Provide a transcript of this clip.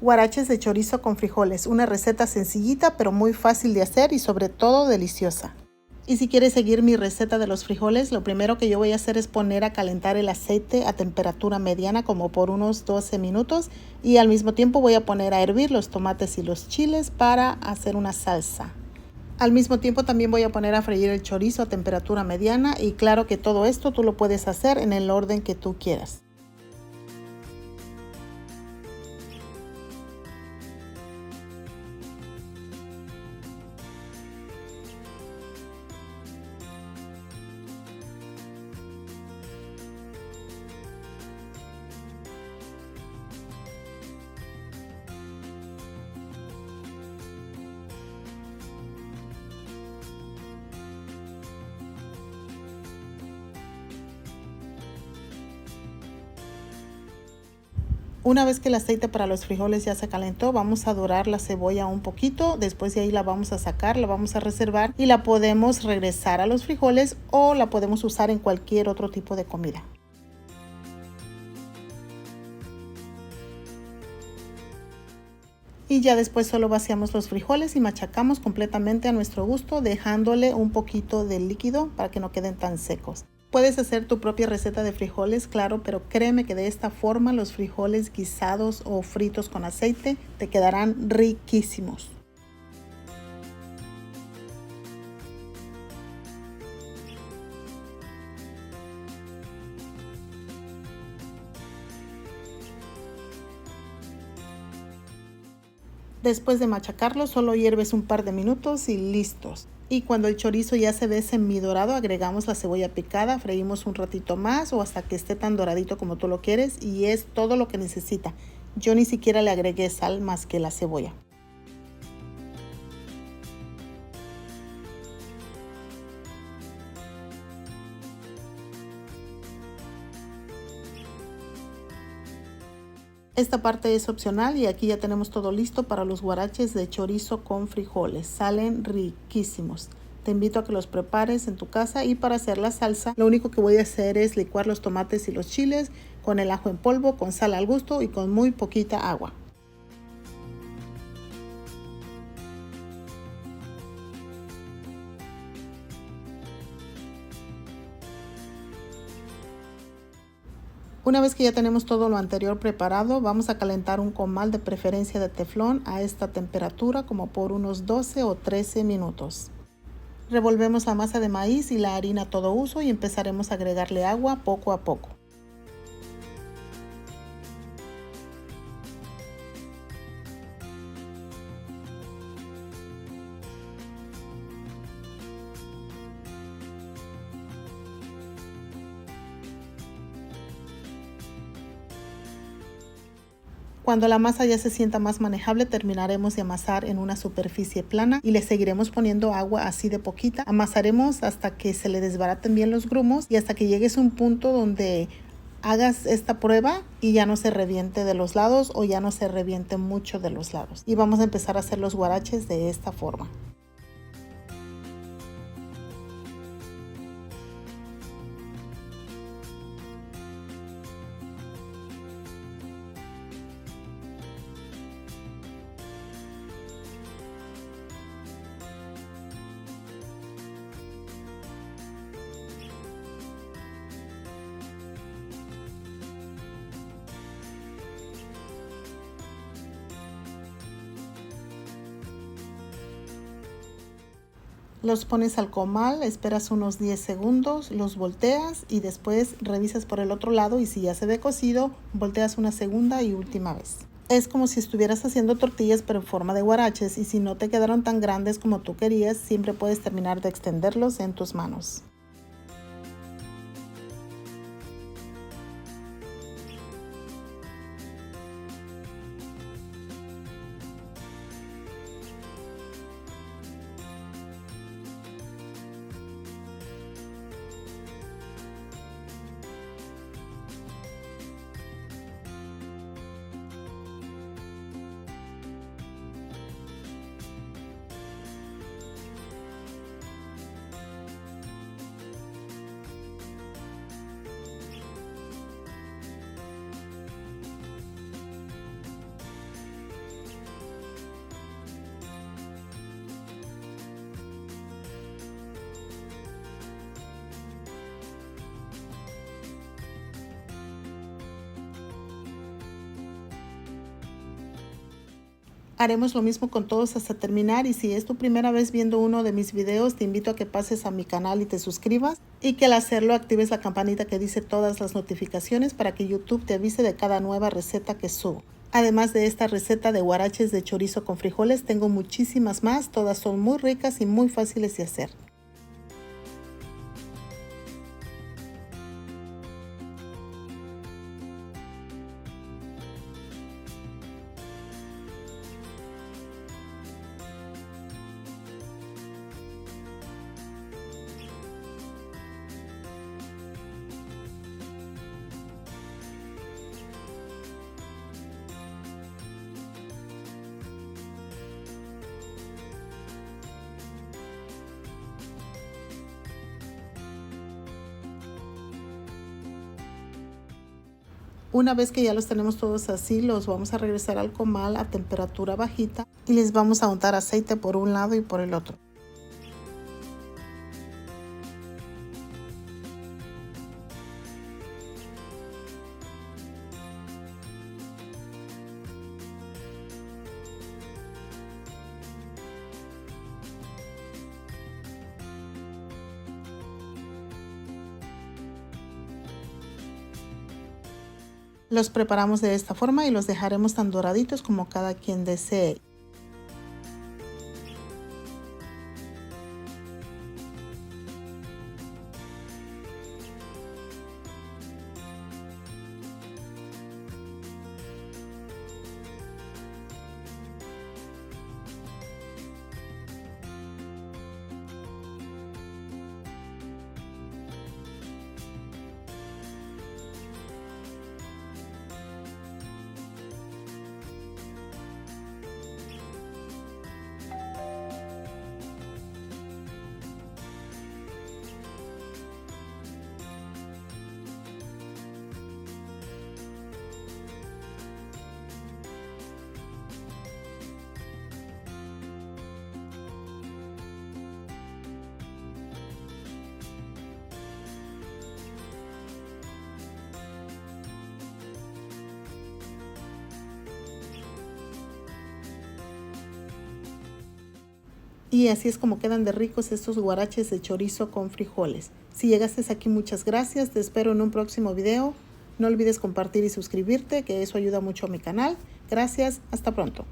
Guaraches de chorizo con frijoles, una receta sencillita pero muy fácil de hacer y sobre todo deliciosa. Y si quieres seguir mi receta de los frijoles, lo primero que yo voy a hacer es poner a calentar el aceite a temperatura mediana como por unos 12 minutos y al mismo tiempo voy a poner a hervir los tomates y los chiles para hacer una salsa. Al mismo tiempo también voy a poner a freír el chorizo a temperatura mediana y claro que todo esto tú lo puedes hacer en el orden que tú quieras. Una vez que el aceite para los frijoles ya se calentó, vamos a dorar la cebolla un poquito, después de ahí la vamos a sacar, la vamos a reservar y la podemos regresar a los frijoles o la podemos usar en cualquier otro tipo de comida. Y ya después solo vaciamos los frijoles y machacamos completamente a nuestro gusto, dejándole un poquito de líquido para que no queden tan secos. Puedes hacer tu propia receta de frijoles, claro, pero créeme que de esta forma los frijoles guisados o fritos con aceite te quedarán riquísimos. Después de machacarlo, solo hierves un par de minutos y listos. Y cuando el chorizo ya se ve semidorado, agregamos la cebolla picada, freímos un ratito más o hasta que esté tan doradito como tú lo quieres y es todo lo que necesita. Yo ni siquiera le agregué sal más que la cebolla. Esta parte es opcional y aquí ya tenemos todo listo para los guaraches de chorizo con frijoles. Salen riquísimos. Te invito a que los prepares en tu casa y para hacer la salsa lo único que voy a hacer es licuar los tomates y los chiles con el ajo en polvo, con sal al gusto y con muy poquita agua. Una vez que ya tenemos todo lo anterior preparado, vamos a calentar un comal de preferencia de teflón a esta temperatura como por unos 12 o 13 minutos. Revolvemos la masa de maíz y la harina a todo uso y empezaremos a agregarle agua poco a poco. Cuando la masa ya se sienta más manejable, terminaremos de amasar en una superficie plana y le seguiremos poniendo agua así de poquita. Amasaremos hasta que se le desbaraten bien los grumos y hasta que llegues a un punto donde hagas esta prueba y ya no se reviente de los lados o ya no se reviente mucho de los lados. Y vamos a empezar a hacer los guaraches de esta forma. Los pones al comal, esperas unos 10 segundos, los volteas y después revisas por el otro lado y si ya se ve cocido, volteas una segunda y última vez. Es como si estuvieras haciendo tortillas pero en forma de guaraches y si no te quedaron tan grandes como tú querías, siempre puedes terminar de extenderlos en tus manos. Haremos lo mismo con todos hasta terminar, y si es tu primera vez viendo uno de mis videos, te invito a que pases a mi canal y te suscribas, y que al hacerlo actives la campanita que dice todas las notificaciones para que YouTube te avise de cada nueva receta que subo. Además de esta receta de huaraches de chorizo con frijoles, tengo muchísimas más, todas son muy ricas y muy fáciles de hacer. Una vez que ya los tenemos todos así, los vamos a regresar al comal a temperatura bajita y les vamos a untar aceite por un lado y por el otro. Los preparamos de esta forma y los dejaremos tan doraditos como cada quien desee. Y así es como quedan de ricos estos huaraches de chorizo con frijoles. Si llegaste aquí, muchas gracias. Te espero en un próximo video. No olvides compartir y suscribirte, que eso ayuda mucho a mi canal. Gracias, hasta pronto.